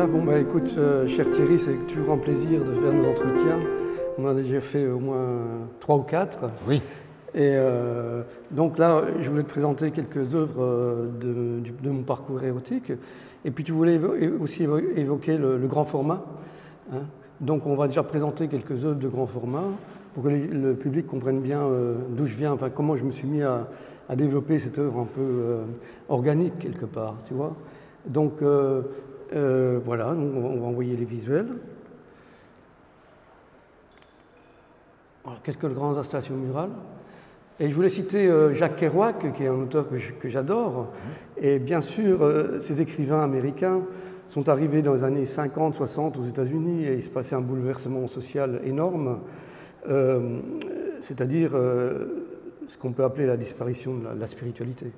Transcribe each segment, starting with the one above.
Voilà, bon bah écoute, cher Thierry, c'est toujours un plaisir de faire nos entretiens. On en a déjà fait au moins 3 ou 4. Oui. Et donc là, je voulais te présenter quelques œuvres de mon parcours érotique. Et puis tu voulais aussi évoquer le grand format. Hein. Donc on va déjà présenter quelques œuvres de grand format pour que le public comprenne bien d'où je viens, enfin comment je me suis mis à développer cette œuvre un peu organique quelque part, tu vois. Donc voilà, on va envoyer les visuels. Alors, qu'est-ce que le grand installation murale? Et je voulais citer Jacques Kerouac, qui est un auteur que j'adore. Et bien sûr, ces écrivains américains sont arrivés dans les années 50-60 aux États-Unis et il se passait un bouleversement social énorme, c'est-à-dire ce qu'on peut appeler la disparition de la spiritualité.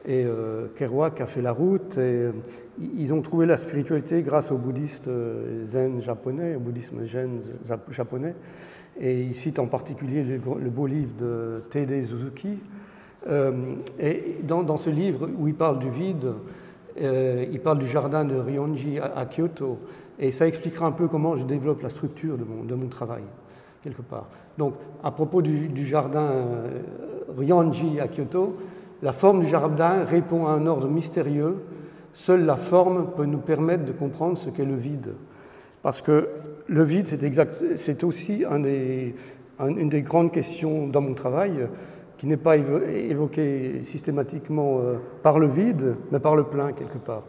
Et Kerouac a fait la route et ils ont trouvé la spiritualité grâce aux bouddhistes zen japonais, au bouddhisme zen japonais. Et il cite en particulier le beau livre de Teide Suzuki. Et dans ce livre où il parle du vide, il parle du jardin de Ryonji à Kyoto. Et ça expliquera un peu comment je développe la structure de mon travail, quelque part. Donc, à propos du jardin Ryonji à Kyoto, la forme du jardin répond à un ordre mystérieux. Seule la forme peut nous permettre de comprendre ce qu'est le vide. Parce que le vide, c'est aussi une des grandes questions dans mon travail, qui n'est pas évoquée systématiquement par le vide, mais par le plein, quelque part.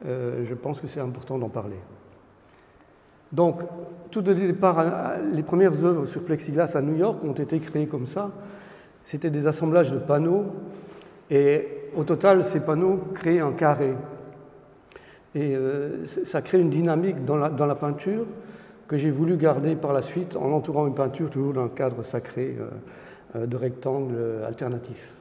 Je pense que c'est important d'en parler. Donc, tout au départ, les premières œuvres sur plexiglas à New York ont été créées comme ça. C'était des assemblages de panneaux, et au total, ces panneaux créent un carré. Et ça crée une dynamique dans la peinture que j'ai voulu garder par la suite en entourant une peinture toujours d'un cadre sacré de rectangles alternatifs.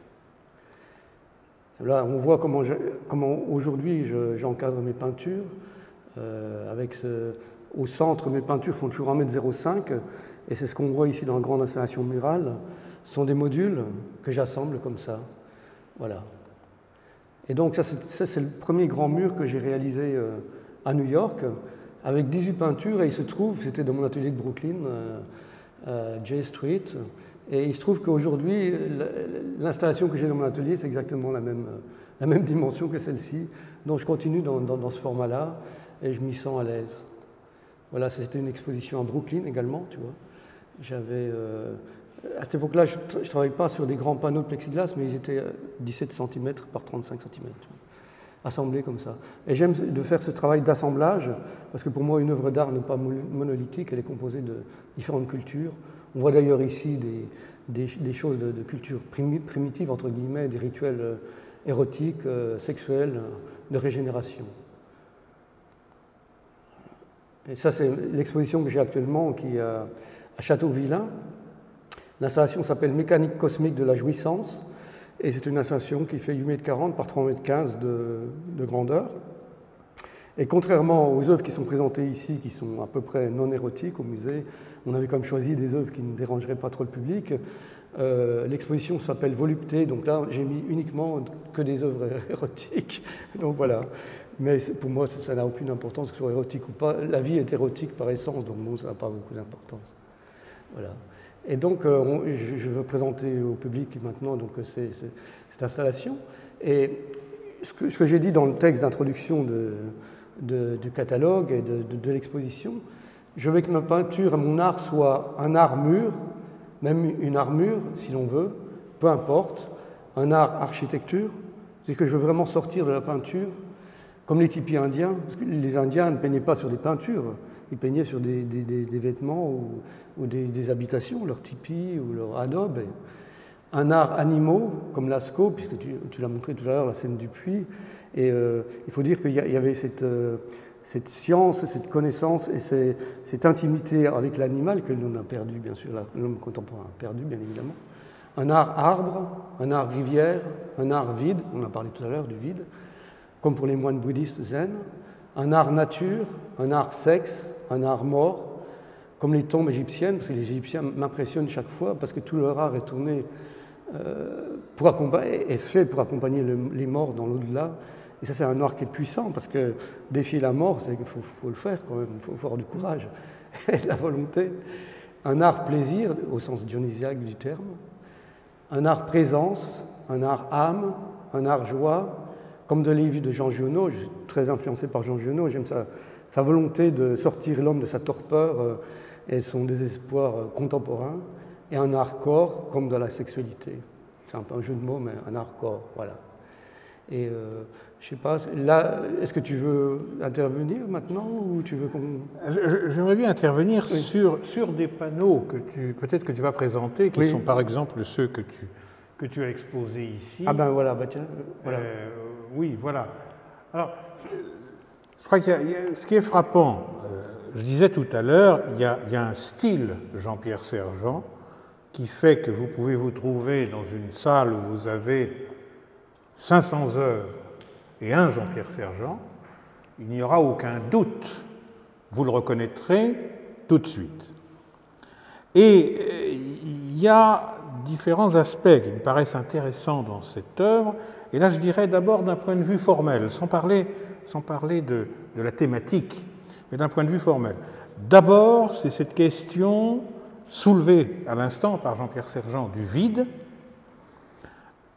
Là, on voit comment aujourd'hui j'encadre mes peintures. Au centre, mes peintures font toujours 1,05 m, et c'est ce qu'on voit ici dans la grande installation murale. Ce sont des modules que j'assemble comme ça. Voilà. Et donc ça c'est le premier grand mur que j'ai réalisé à New York, avec 18 peintures, et il se trouve, c'était dans mon atelier de Brooklyn, J Street, et il se trouve qu'aujourd'hui, l'installation que j'ai dans mon atelier, c'est exactement la même dimension que celle-ci, donc je continue dans ce format-là, et je m'y sens à l'aise. Voilà, c'était une exposition à Brooklyn également, tu vois. J'avais... à cette époque-là, je ne travaillais pas sur des grands panneaux de plexiglas, mais ils étaient 17 cm par 35 cm, assemblés comme ça. Et j'aime de faire ce travail d'assemblage, parce que pour moi, une œuvre d'art n'est pas monolithique, elle est composée de différentes cultures. On voit d'ailleurs ici des choses de culture primitive, entre guillemets, des rituels érotiques, sexuels, de régénération. Et ça, c'est l'exposition que j'ai actuellement, qui est à Château-Villain. L'installation s'appelle Mécanique cosmique de la jouissance, et c'est une installation qui fait 8,40 m par 3,15 m de grandeur. Et contrairement aux œuvres qui sont présentées ici, qui sont à peu près non érotiques au musée, on avait quand même choisi des œuvres qui ne dérangeraient pas trop le public. L'exposition s'appelle Volupté, donc là j'ai mis uniquement que des œuvres érotiques. Donc voilà. Mais pour moi, ça n'a aucune importance que ce soit érotique ou pas. La vie est érotique par essence, donc bon, ça n'a pas beaucoup d'importance. Voilà. Et donc, je veux présenter au public maintenant donc, cette installation. Et ce que j'ai dit dans le texte d'introduction du catalogue et de l'exposition, je veux que ma peinture et mon art soient un art mur, même une armure, si l'on veut, peu importe, un art architecture. C'est que je veux vraiment sortir de la peinture, comme les tipis indiens, parce que les Indiens ne peignaient pas sur des peintures, ils peignaient sur des vêtements ou des habitations, leur tipi ou leur adobe. Un art animaux, comme Lascaux, puisque tu l'as montré tout à l'heure, la scène du puits. Et il faut dire qu'il y avait cette science, cette connaissance et cette intimité avec l'animal que l'on a perdu, bien sûr, l'homme contemporain a perdu, bien évidemment. Un art arbre, un art rivière, un art vide, on a parlé tout à l'heure du vide, comme pour les moines bouddhistes zen, un art nature, un art sexe, un art mort, comme les tombes égyptiennes, parce que les Égyptiens m'impressionnent chaque fois, parce que tout leur art est tourné est fait pour accompagner les morts dans l'au-delà, Et ça, c'est un art qui est puissant, parce que défier la mort, c'est qu'il faut le faire quand même, il faut avoir du courage et de la volonté. Un art plaisir, au sens dionysiaque du terme, un art présence, un art âme, un art joie, comme de livres de Jean Giono. Je suis très influencé par Jean Giono, j'aime sa volonté de sortir l'homme de sa torpeur et son désespoir contemporain, et un art corps, comme dans la sexualité. C'est un peu un jeu de mots, mais un art corps, voilà. Et je sais pas, là, est-ce que tu veux intervenir maintenant ou tu veux qu'on... J'aimerais bien intervenir sur des panneaux que peut-être que tu vas présenter, qui sont par exemple ceux que tu as exposés ici. Ah ben voilà, bah tiens, voilà. Oui, voilà. Alors, je crois ce qui est frappant, je disais tout à l'heure, il y a un style Jean-Pierre Sergent qui fait que vous pouvez vous trouver dans une salle où vous avez 500 œuvres et un Jean-Pierre Sergent, il n'y aura aucun doute, vous le reconnaîtrez tout de suite. Et il y a différents aspects qui me paraissent intéressants dans cette œuvre, et là je dirais d'abord d'un point de vue formel, sans parler de la thématique, mais d'un point de vue formel. D'abord, c'est cette question soulevée à l'instant par Jean-Pierre Sergent du vide.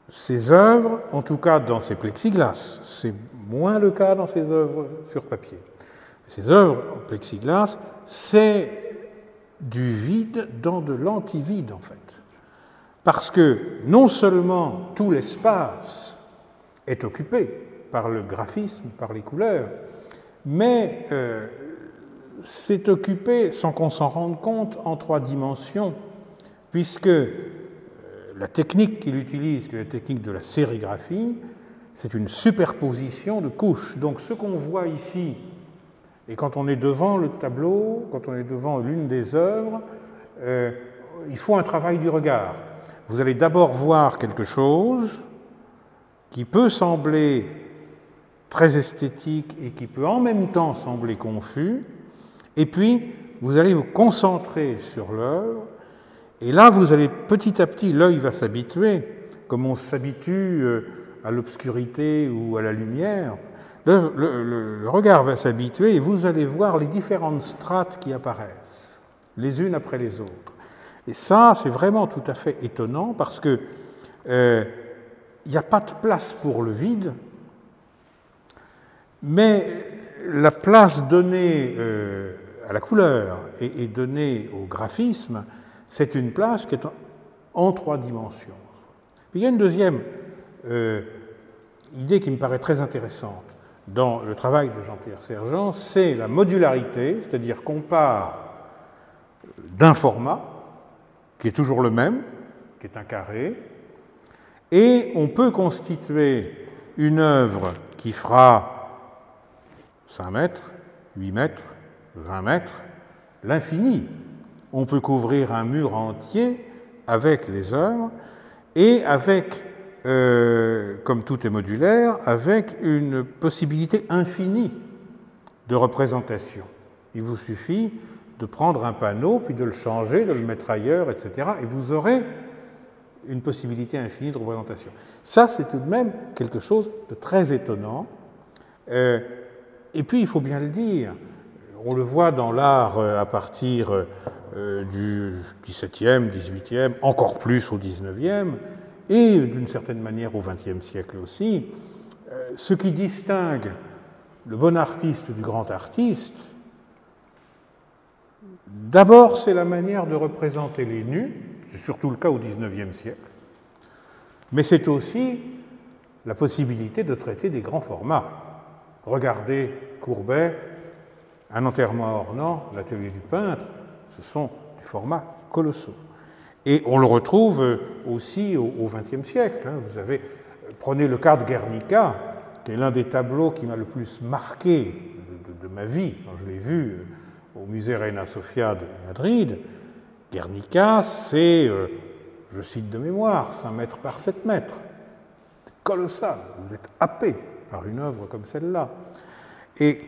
Ces œuvres, en tout cas dans ces plexiglas, c'est moins le cas dans ces œuvres sur papier. Ces œuvres en plexiglas, c'est du vide dans de l'antivide en fait. Parce que non seulement tout l'espace est occupé par le graphisme, par les couleurs, mais c'est occupé sans qu'on s'en rende compte en 3 dimensions, puisque la technique qu'il utilise, qui est la technique de la sérigraphie, c'est une superposition de couches. Donc ce qu'on voit ici, et quand on est devant le tableau, quand on est devant l'une des œuvres, il faut un travail du regard. Vous allez d'abord voir quelque chose qui peut sembler très esthétique et qui peut en même temps sembler confus, et puis vous allez vous concentrer sur l'œuvre, et là vous allez petit à petit, l'œil va s'habituer, comme on s'habitue à l'obscurité ou à la lumière, le regard va s'habituer et vous allez voir les différentes strates qui apparaissent, les unes après les autres. Et ça, c'est vraiment tout à fait étonnant parce que il n'y a pas de place pour le vide, mais la place donnée à la couleur et donnée au graphisme, c'est une place qui est en 3 dimensions. Puis il y a une deuxième idée qui me paraît très intéressante dans le travail de Jean-Pierre Sergent, c'est la modularité, c'est-à-dire qu'on part d'un format qui est toujours le même, qui est un carré, et on peut constituer une œuvre qui fera 5 mètres, 8 mètres, 20 mètres, l'infini. On peut couvrir un mur entier avec les œuvres et avec, comme tout est modulaire, avec une possibilité infinie de représentation. Il vous suffit de prendre un panneau, puis de le changer, de le mettre ailleurs, etc. et vous aurez une possibilité infinie de représentation. Ça, c'est tout de même quelque chose de très étonnant. Et puis, il faut bien le dire, on le voit dans l'art à partir du XVIIe, XVIIIe, encore plus au XIXe, et d'une certaine manière au XXe siècle aussi, ce qui distingue le bon artiste du grand artiste, d'abord, c'est la manière de représenter les nus, c'est surtout le cas au XIXe siècle, mais c'est aussi la possibilité de traiter des grands formats. Regardez Courbet, un enterrement ornant, l'atelier du peintre, ce sont des formats colossaux. Et on le retrouve aussi au XXe siècle. Vous avez, prenez le cas de Guernica, qui est l'un des tableaux qui m'a le plus marqué de ma vie, quand je l'ai vu au musée Reina Sofia de Madrid. Guernica, c'est, je cite de mémoire, 5 mètres par 7 mètres. C'est colossal, vous êtes happé par une œuvre comme celle-là. Et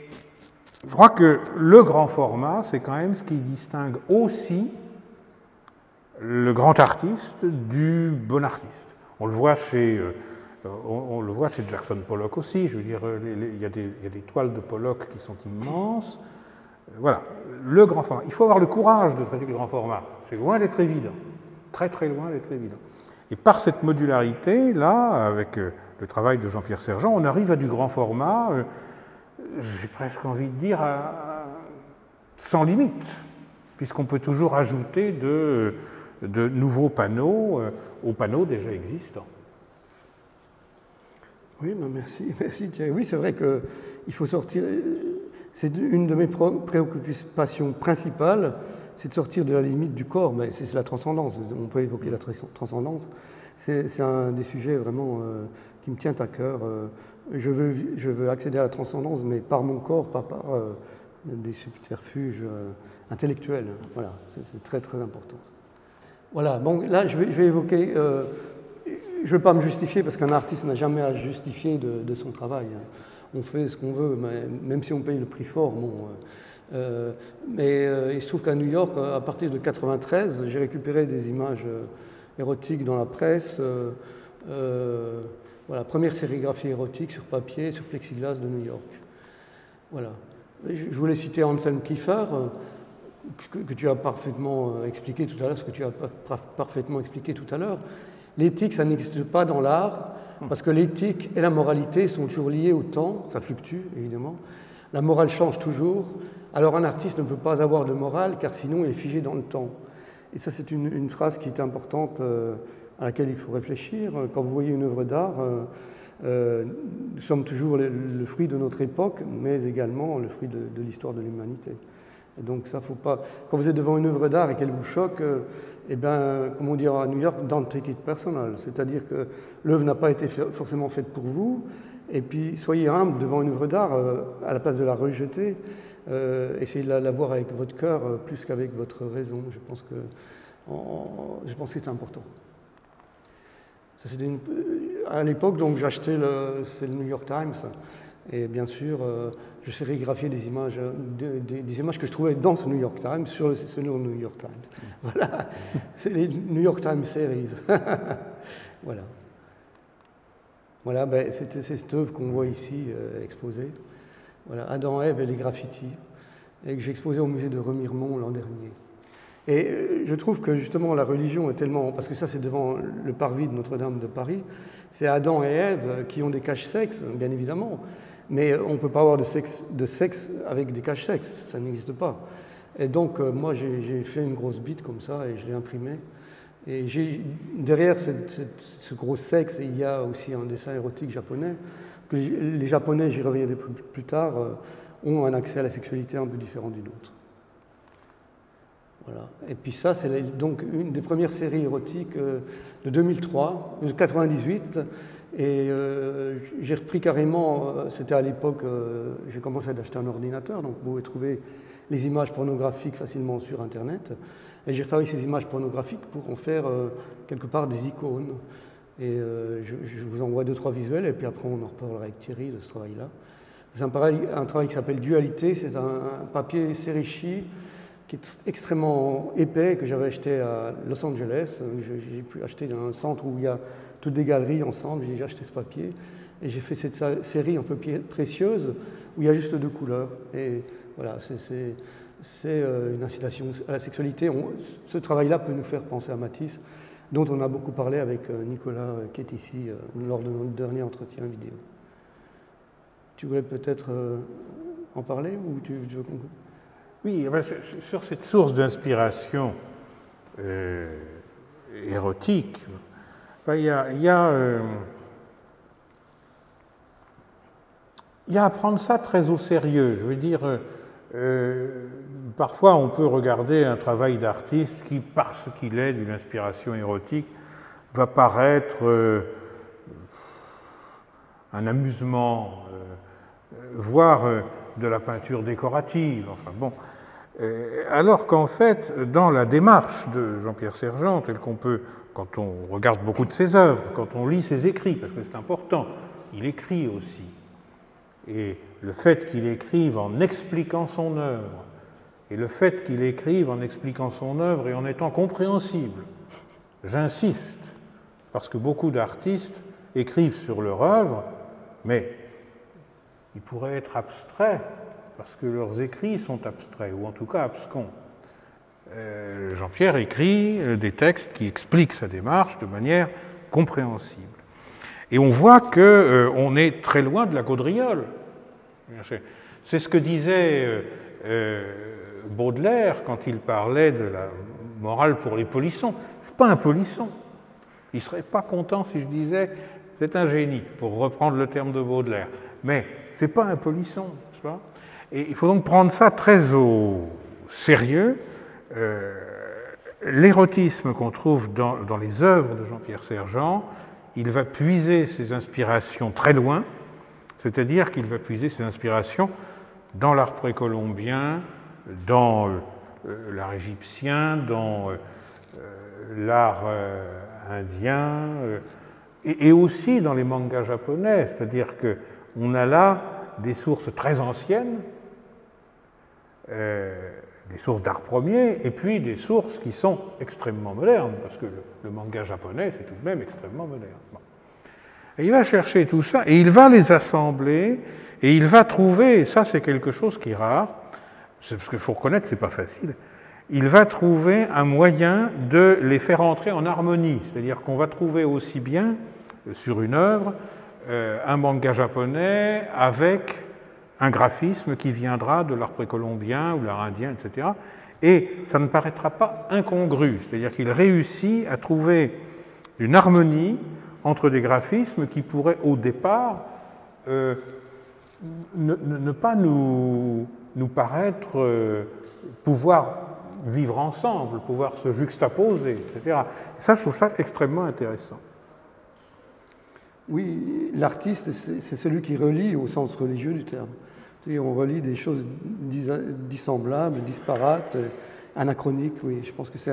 je crois que le grand format, c'est quand même ce qui distingue aussi le grand artiste du bon artiste. On le voit chez On le voit chez Jackson Pollock aussi, je veux dire, il y a des toiles de Pollock qui sont immenses. Voilà, le grand format. Il faut avoir le courage de traiter le grand format. C'est loin d'être évident, très très loin d'être évident. Et par cette modularité, là, avec le travail de Jean-Pierre Sergent, on arrive à du grand format, j'ai presque envie de dire, sans limite, puisqu'on peut toujours ajouter de nouveaux panneaux aux panneaux déjà existants. Oui, ben merci Thierry. Oui, c'est vrai qu'il faut sortir. C'est une de mes préoccupations principales, c'est de sortir de la limite du corps, mais c'est la transcendance. On peut évoquer la transcendance. C'est un des sujets vraiment qui me tient à cœur. Je veux accéder à la transcendance, mais par mon corps, pas par des subterfuges intellectuels. Voilà, c'est très très important. Voilà, bon, là je vais évoquer. Je ne veux pas me justifier parce qu'un artiste n'a jamais à justifier de son travail. On fait ce qu'on veut, même si on paye le prix fort. Bon, mais il se trouve qu'à New York, à partir de 1993, j'ai récupéré des images érotiques dans la presse. Voilà, première sérigraphie érotique sur papier, sur plexiglas de New York. Voilà. Je voulais citer Anselm Kiefer, que tu as parfaitement expliqué tout à l'heure, ce que tu as parfaitement expliqué tout à l'heure. L'éthique, ça n'existe pas dans l'art, parce que l'éthique et la moralité sont toujours liées au temps, ça fluctue évidemment. La morale change toujours, alors un artiste ne peut pas avoir de morale, car sinon il est figé dans le temps. Et ça, c'est une phrase qui est importante, à laquelle il faut réfléchir. Quand vous voyez une œuvre d'art, nous sommes toujours le fruit de notre époque, mais également le fruit de l'histoire de l'humanité. Et donc ça, faut pas. Quand vous êtes devant une œuvre d'art et qu'elle vous choque, eh bien, comme on dit à New York, don't take it personal. C'est-à-dire que l'œuvre n'a pas été forcément faite pour vous. Et puis, soyez humble devant une œuvre d'art, à la place de la rejeter. Essayez de la voir avec votre cœur plus qu'avec votre raison. Je pense que c'est important. Ça, à l'époque, donc, j'achetais c'est le New York Times. Et bien sûr, je sérigraphiais des images que je trouvais dans ce New York Times, sur ce New York Times. Voilà, c'est les New York Times Series. Voilà. Voilà, ben, c'est cette œuvre qu'on voit ici exposée. Voilà, Adam, Ève et les graffitis, et que j'ai exposé au musée de Remiremont l'an dernier. Et je trouve que justement la religion est tellement... Parce que ça, c'est devant le parvis de Notre-Dame de Paris. C'est Adam et Ève qui ont des caches-sexes, bien évidemment. Mais on ne peut pas avoir de sexe avec des caches-sexes, ça n'existe pas. Et donc, moi, j'ai fait une grosse bite comme ça et je l'ai imprimée. Et derrière ce gros sexe, il y a aussi un dessin érotique japonais. Que les Japonais, j'y reviendrai plus tard, ont un accès à la sexualité un peu différent du nôtre. Voilà. Et puis ça, c'est donc une des premières séries érotiques de 2003, de 98. Et j'ai repris carrément, c'était à l'époque, j'ai commencé à acheter un ordinateur, donc vous pouvez trouver les images pornographiques facilement sur Internet. Et j'ai retravaillé ces images pornographiques pour en faire quelque part des icônes. Et je vous envoie 2-3 visuels, et puis après on en reparlera avec Thierry de ce travail-là. C'est un travail qui s'appelle Dualité, c'est un papier Serishi qui est extrêmement épais, que j'avais acheté à Los Angeles. J'ai pu acheter dans un centre où il y a toutes des galeries ensemble, j'ai acheté ce papier. Et j'ai fait cette série un peu précieuse, où il y a juste 2 couleurs. Et voilà, c'est une incitation à la sexualité. Ce travail-là peut nous faire penser à Matisse, dont on a beaucoup parlé avec Nicolas, qui est ici, lors de notre dernier entretien vidéo. Tu voulais peut-être en parler, ou tu veux conclure ? Oui, sur cette source d'inspiration érotique, il y a à prendre ça très au sérieux. Je veux dire, parfois on peut regarder un travail d'artiste qui, parce qu'il est d'une inspiration érotique, va paraître un amusement, voire de la peinture décorative. Enfin bon. Alors qu'en fait, dans la démarche de Jean-Pierre Sergent, telle qu'on peut, quand on regarde beaucoup de ses œuvres, quand on lit ses écrits, parce que c'est important, il écrit aussi. Et le fait qu'il écrive en expliquant son œuvre, et le fait qu'il écrive en expliquant son œuvre et en étant compréhensible, j'insiste, parce que beaucoup d'artistes écrivent sur leur œuvre, mais ils pourraient être abstraits, parce que leurs écrits sont abstraits, ou en tout cas abscons. Jean-Pierre écrit des textes qui expliquent sa démarche de manière compréhensible. Et on voit qu'on est très loin de la gaudriole. C'est ce que disait Baudelaire quand il parlait de la morale pour les polissons. Ce n'est pas un polisson. Il ne serait pas content si je disais « c'est un génie », pour reprendre le terme de Baudelaire. Mais ce n'est pas un polisson. Et il faut donc prendre ça très au sérieux. L'érotisme qu'on trouve dans les œuvres de Jean-Pierre Sergent, il va puiser ses inspirations très loin, c'est-à-dire qu'il va puiser ses inspirations dans l'art précolombien, dans l'art égyptien, dans l'art indien, et aussi dans les mangas japonais, c'est-à-dire qu'on a là des sources très anciennes, des sources d'art premier, et puis des sources qui sont extrêmement modernes, parce que le manga japonais, c'est tout de même extrêmement moderne. Bon. Et il va chercher tout ça, et il va les assembler, et il va trouver, et ça c'est quelque chose qui est rare, parce qu'il faut reconnaître que ce n'est pas facile, il va trouver un moyen de les faire entrer en harmonie, c'est-à-dire qu'on va trouver aussi bien sur une œuvre un manga japonais avec un graphisme qui viendra de l'art précolombien ou l'art indien, etc. Et ça ne paraîtra pas incongru, c'est-à-dire qu'il réussit à trouver une harmonie entre des graphismes qui pourraient au départ ne pas nous paraître pouvoir vivre ensemble, pouvoir se juxtaposer, etc. Et ça, je trouve ça extrêmement intéressant. Oui, l'artiste, c'est celui qui relie au sens religieux du terme. On relie des choses dissemblables, disparates, anachroniques. Oui, je pense que c'est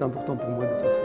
important pour moi de dire ça.